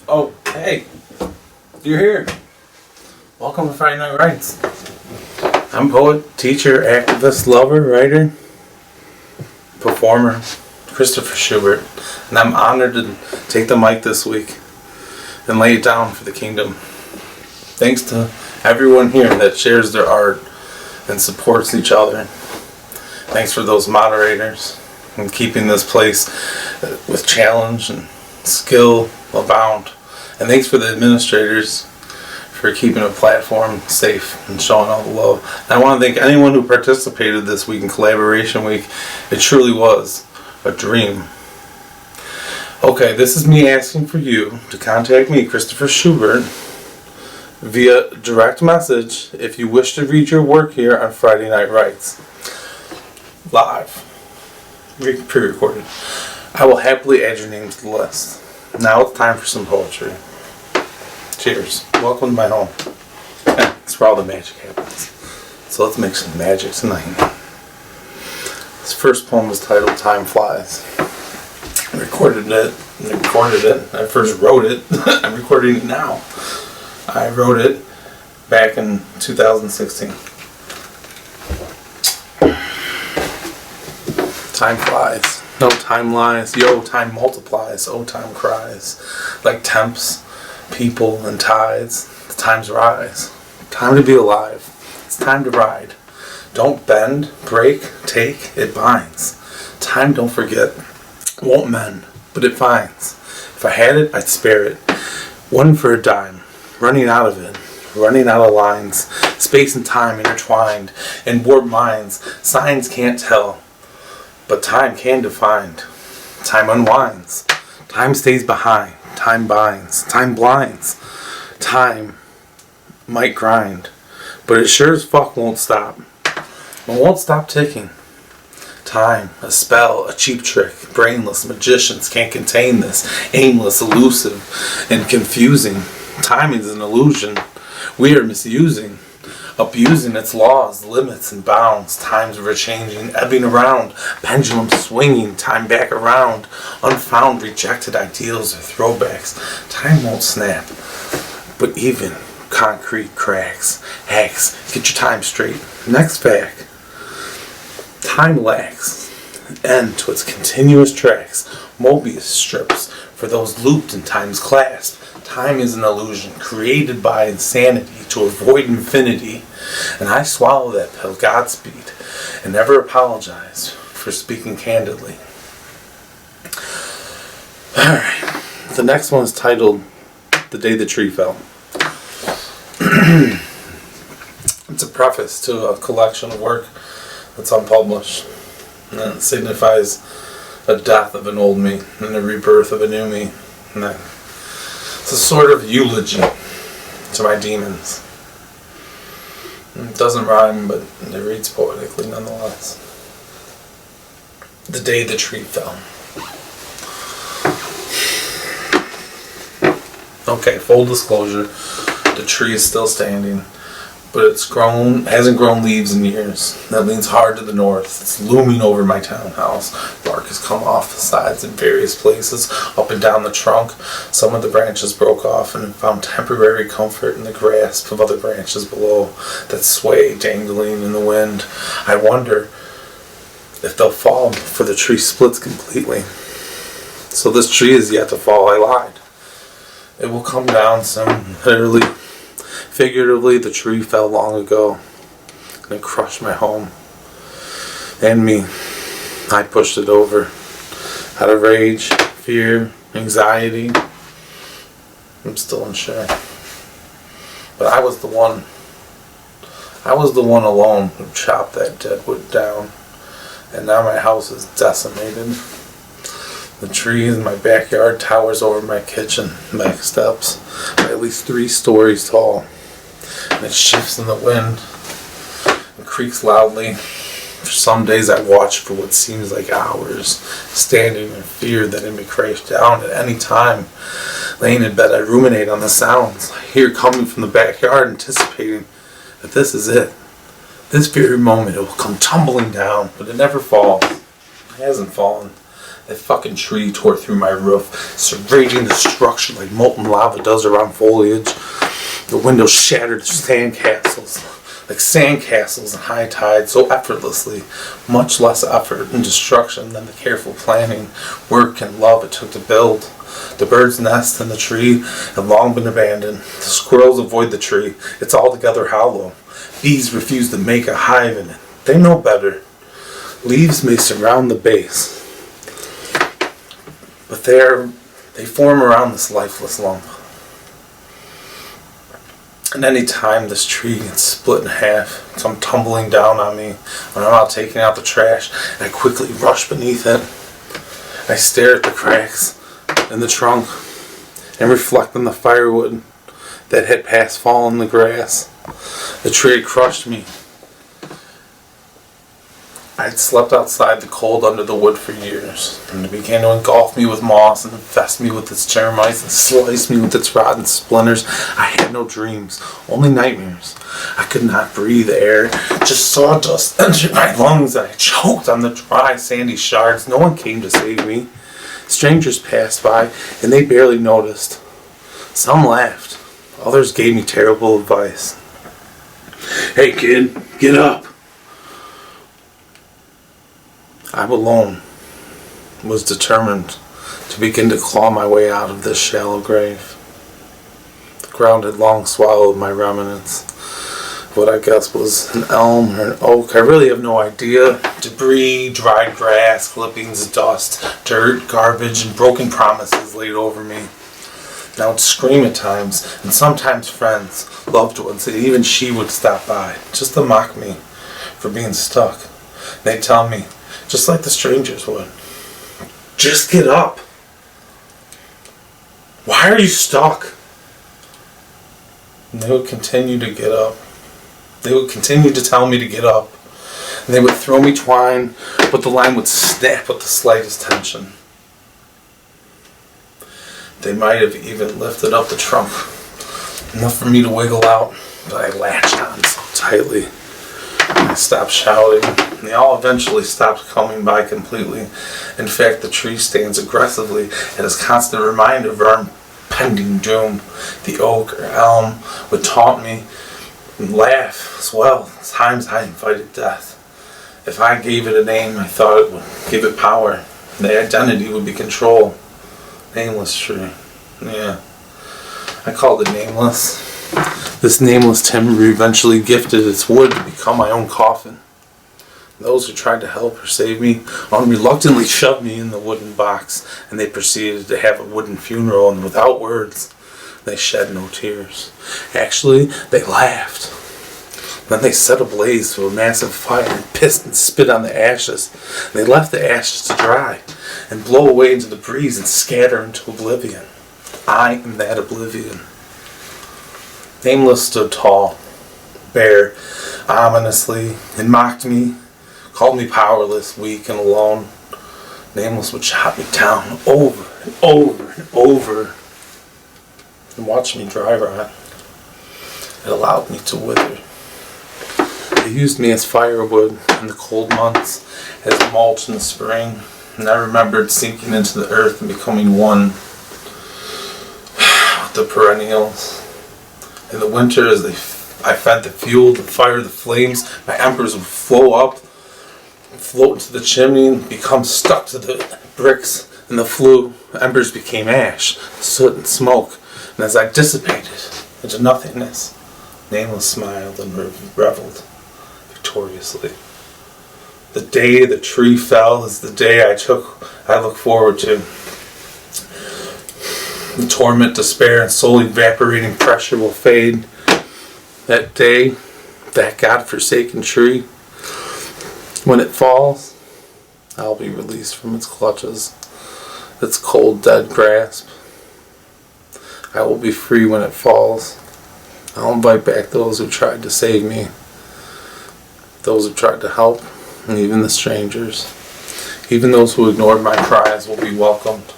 Oh, hey, you're here. Welcome to Friday Night Rights. I'm poet, teacher, activist, lover, writer, performer, Christopher Schubert, and I'm honored to take the mic this week and lay it down for the kingdom. Thanks to everyone here that shares their art and supports each other. Thanks for those moderators and keeping this place with challenge and skill abound. And thanks for the administrators for keeping a platform safe and showing all the love. And I want to thank anyone who participated this week in Collaboration Week. It truly was a dream. Okay, this is me asking for you to contact me, Christopher Schubert, via direct message if you wish to read your work here on Friday Night Rights. Live. Pre-recorded. I will happily add your name to the list. Now it's time for some poetry. Cheers. Welcome to my home. That's where all the magic happens. So let's make some magic tonight. This first poem is titled Time Flies. I recorded it. I first wrote it. I'm recording it now. I wrote it back in 2016. Time flies. No time lies. Yo, time multiplies. Oh, time cries. Like temps, people, and tides. The times rise. Time to be alive. It's time to ride. Don't bend, break, take. It binds. Time, don't forget. Won't mend, but it finds. If I had it, I'd spare it. One for a dime. Running out of it. Running out of lines. Space and time intertwined. In warped minds. Signs can't tell. But time can define. Time unwinds. Time stays behind. Time binds. Time blinds. Time might grind. But it sure as fuck won't stop. It won't stop ticking. Time, a spell, a cheap trick. Brainless magicians can't contain this. Aimless, elusive, and confusing. Time is an illusion we are misusing. Abusing its laws, limits, and bounds. Times ever changing, ebbing around. Pendulum swinging, time back around. Unfound, rejected ideals or throwbacks. Time won't snap, but even concrete cracks. Hacks, get your time straight. Next fact. Time lacks end to its continuous tracks. Mobius strips for those looped in time's clasp. Time is an illusion created by insanity to avoid infinity. And I swallow that pill, Godspeed, and never apologize for speaking candidly. Alright, the next one is titled The Day the Tree Fell. It's a preface to a collection of work that's unpublished. And it signifies a death of an old me and a rebirth of a new me. And it's a sort of eulogy to my demons. It doesn't rhyme, but it reads poetically nonetheless. The day the tree fell. Okay, full disclosure, the tree is still standing, but hasn't grown leaves in years. That leans hard to the north. It's looming over my townhouse. Bark has come off the sides in various places, up and down the trunk. Some of the branches broke off and found temporary comfort in the grasp of other branches below that sway dangling in the wind. I wonder if they'll fall before the tree splits completely. So this tree is yet to fall. I lied. It will come down soon. Literally, figuratively, the tree fell long ago and it crushed my home and me. I pushed it over out of rage, fear, anxiety. I'm still unsure. But I was the one alone who chopped that dead wood down. And now my house is decimated. The tree in my backyard towers over my kitchen back steps, at least 3 stories tall. And it shifts in the wind and creaks loudly. For some days I watch for what seems like hours, standing in fear that it may crash down at any time. Laying in bed I ruminate on the sounds I hear coming from the backyard, anticipating that this is it. This very moment it will come tumbling down, but it never falls. It hasn't fallen. That fucking tree tore through my roof, serrating the structure like molten lava does around foliage. The windows shattered like sandcastles in high tide, so effortlessly, much less effort and destruction than the careful planning, work, and love it took to build. The bird's nest in the tree had long been abandoned. The squirrels avoid the tree. It's altogether hollow. Bees refuse to make a hive in it. They know better. Leaves may surround the base, but they form around this lifeless lump. And any time this tree gets split in half, it comes tumbling down on me when I'm out taking out the trash, and I quickly rush beneath it. I stare at the cracks in the trunk and reflect on the firewood that had past fallen in the grass. The tree had crushed me. I had slept outside the cold under the wood for years, and it began to engulf me with moss and infest me with its termites and slice me with its rotten splinters. I had no dreams, only nightmares. I could not breathe air, just sawdust entered my lungs, and I choked on the dry, sandy shards. No one came to save me. Strangers passed by, and they barely noticed. Some laughed. Others gave me terrible advice. "Hey kid, get up." I alone was determined to begin to claw my way out of this shallow grave. The ground had long swallowed my remnants. What I guess was an elm or an oak, I really have no idea. Debris, dried grass, clippings, dust, dirt, garbage, and broken promises laid over me. And I would scream at times, and sometimes friends, loved ones, and even she would stop by, just to mock me for being stuck. They'd tell me, just like the strangers would, "Just get up. Why are you stuck?" And they would continue to get up. They would continue to tell me to get up. And they would throw me twine, but the line would snap with the slightest tension. They might have even lifted up the trunk, enough for me to wiggle out, but I latched on so tightly. I stopped shouting, and they all eventually stopped coming by completely. In fact, the tree stands aggressively as a constant reminder of our impending doom. The oak or elm would taunt me and laugh as well. At times I invited death. If I gave it a name, I thought it would give it power. The identity would be control. Aimless Tree. Yeah. I called it Nameless. This nameless timber eventually gifted its wood to become my own coffin. Those who tried to help or save me unreluctantly shoved me in the wooden box, and they proceeded to have a wooden funeral, and without words, they shed no tears. Actually, they laughed. Then they set ablaze to a massive fire and pissed and spit on the ashes. They left the ashes to dry and blow away into the breeze and scatter into oblivion. I am that oblivion. Nameless stood tall, bare, ominously, and mocked me, called me powerless, weak, and alone. Nameless would chop me down over and over and over and watch me dry rot. It allowed me to wither. They used me as firewood in the cold months, as mulch in the spring, and I remembered sinking into the earth and becoming one with the perennials. In the winter, as I fed the fuel, the fire, the flames, my embers would flow up, float into the chimney, and become stuck to the bricks. In the flue, embers became ash, soot, and smoke. And as I dissipated into nothingness, Nameless smiled and reveled victoriously. The day the tree fell is the day I look forward to. The torment, despair, and slowly evaporating pressure will fade. That day, that God-forsaken tree, when it falls, I'll be released from its clutches, its cold, dead grasp. I will be free when it falls. I'll invite back those who tried to save me, those who tried to help, and even the strangers. Even those who ignored my cries will be welcomed.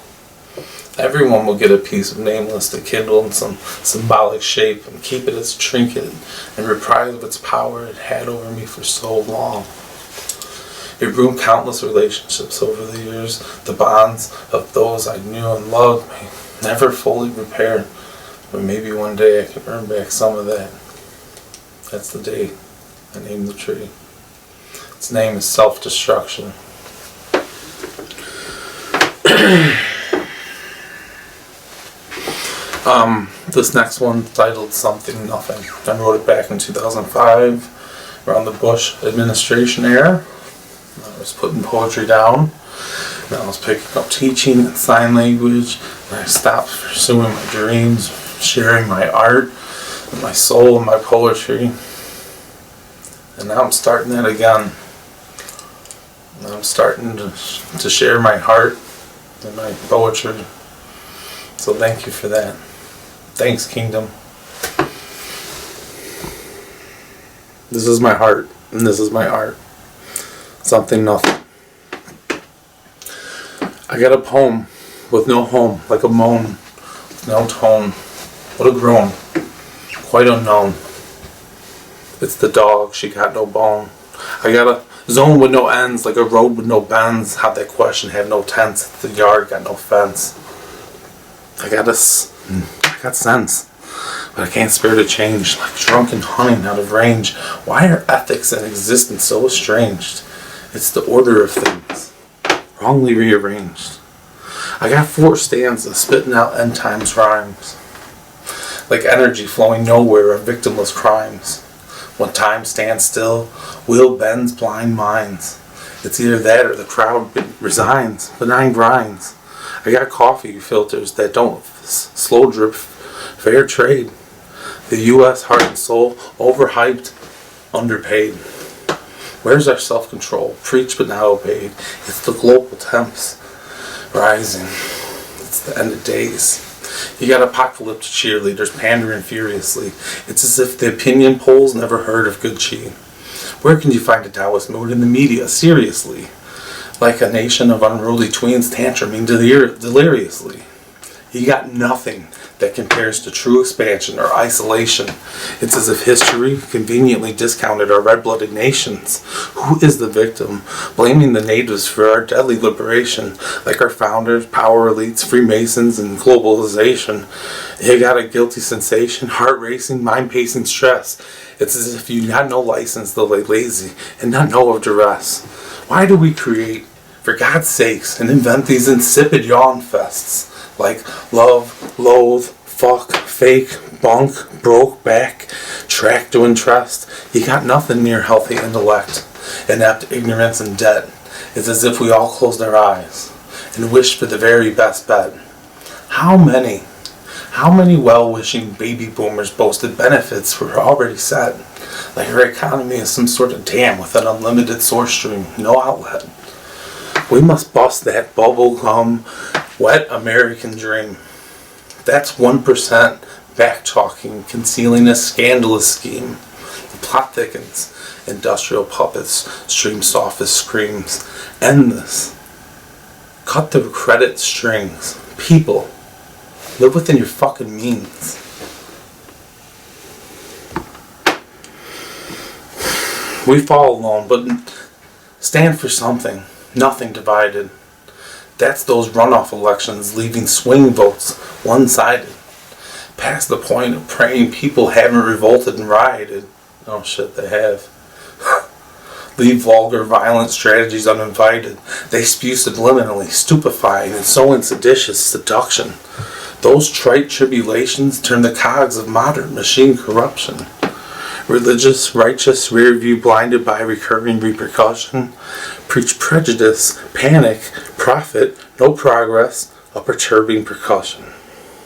Everyone will get a piece of Nameless to kindle in some symbolic shape and keep it as a trinket and reprise of its power it had over me for so long. It ruined countless relationships over the years. The bonds of those I knew and loved may never fully repair, but maybe one day I can earn back some of that. That's the day I named the tree. Its name is self-destruction. This next one titled Something Nothing. I wrote it back in 2005, around the Bush administration era. I was putting poetry down, and I was picking up teaching and sign language, and I stopped pursuing my dreams, sharing my art, and my soul and my poetry. And now I'm starting that again. And I'm starting to share my heart and my poetry. So thank you for that. Thanks, Kingdom. This is my heart, and this is my art. Something nothing. I got a poem with no home, like a moan, with no tone. What a groan, quite unknown. It's the dog, she got no bone. I got a zone with no ends, like a road with no bends. How'd that question have no tense? The yard got no fence. I got sense, but I can't spare to change. Like drunken hunting out of range. Why are ethics and existence so estranged? It's the order of things, wrongly rearranged. I got 4 stanzas spitting out end times rhymes, like energy flowing nowhere of victimless crimes. When time stands still, will bends blind minds. It's either that or the crowd resigns, benign grinds. I got coffee filters that don't slow drip, fair trade. The U.S. heart and soul, overhyped, underpaid. Where's our self-control? Preached but not obeyed. It's the global temps rising. It's the end of days. You got apocalyptic cheerleaders pandering furiously. It's as if the opinion polls never heard of good chi. Where can you find a Taoist mood in the media? Seriously. Like a nation of unruly tweens tantruming deliriously. You got nothing that compares to true expansion or isolation. It's as if history conveniently discounted our red-blooded nations. Who is the victim? Blaming the natives for our deadly liberation, like our founders, power elites, Freemasons, and globalization. You got a guilty sensation, heart racing, mind pacing stress. It's as if you got no license to lay lazy and not know of duress. Why do we create, for God's sakes, and invent these insipid yawn fests? Like love, loathe, fuck, fake, bunk, broke, back, track to interest. You got nothing near healthy intellect, inept ignorance and debt. It's as if we all closed our eyes and wished for the very best bet. How many well-wishing baby boomers boasted benefits were already set? Like our economy is some sort of dam with an unlimited source stream, no outlet. We must bust that bubblegum, wet American dream. That's 1% back-talking, concealing a scandalous scheme. The plot thickens. Industrial puppets stream softest screams. End this. Cut the credit strings. People, live within your fucking means. We fall alone, but stand for something. Nothing divided. That's those runoff elections leaving swing votes one-sided. Past the point of praying people haven't revolted and rioted. Oh shit, they have. Leave vulgar, violent strategies uninvited. They spew subliminally, stupefying and sowing seditious seduction. Those trite tribulations turn the cogs of modern machine corruption. Religious, righteous, rear view blinded by recurring repercussion. Preach prejudice, panic, profit, no progress, a perturbing percussion.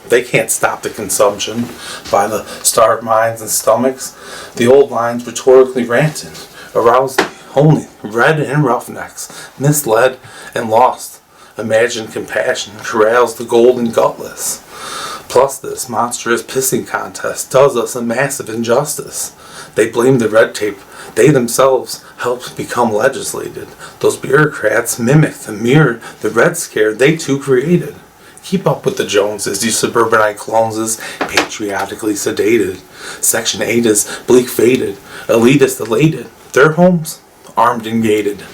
They can't stop the consumption by the starved minds and stomachs. The old lines rhetorically ranted, aroused only red and roughnecks, misled and lost. Imagined compassion corrals the golden gutless. Plus this monstrous pissing contest does us a massive injustice. They blame the red tape they themselves helped become legislated. Those bureaucrats mimic the mirror the Red Scare they too created. Keep up with the Joneses, you suburbanite clones, patriotically sedated. Section 8 is bleak faded, elitist elated. Their homes, armed and gated.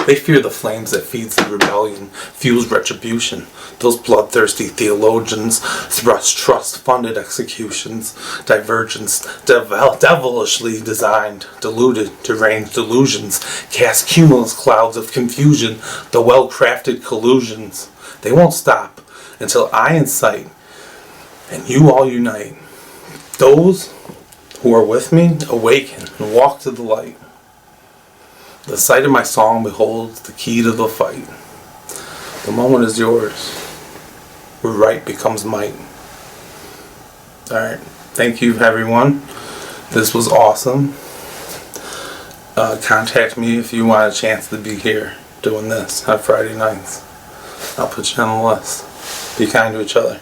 They fear the flames that feeds the rebellion, fuels retribution. Those bloodthirsty theologians thrust trust-funded executions, divergence, devilishly designed, deluded, deranged delusions, cast cumulus clouds of confusion, the well-crafted collusions. They won't stop until I incite and you all unite. Those who are with me awaken and walk to the light. The sight of my song beholds the key to the fight. The moment is yours, where right becomes might. Alright, thank you everyone. This was awesome. Contact me if you want a chance to be here doing this on Friday nights. I'll put you on the list. Be kind to each other.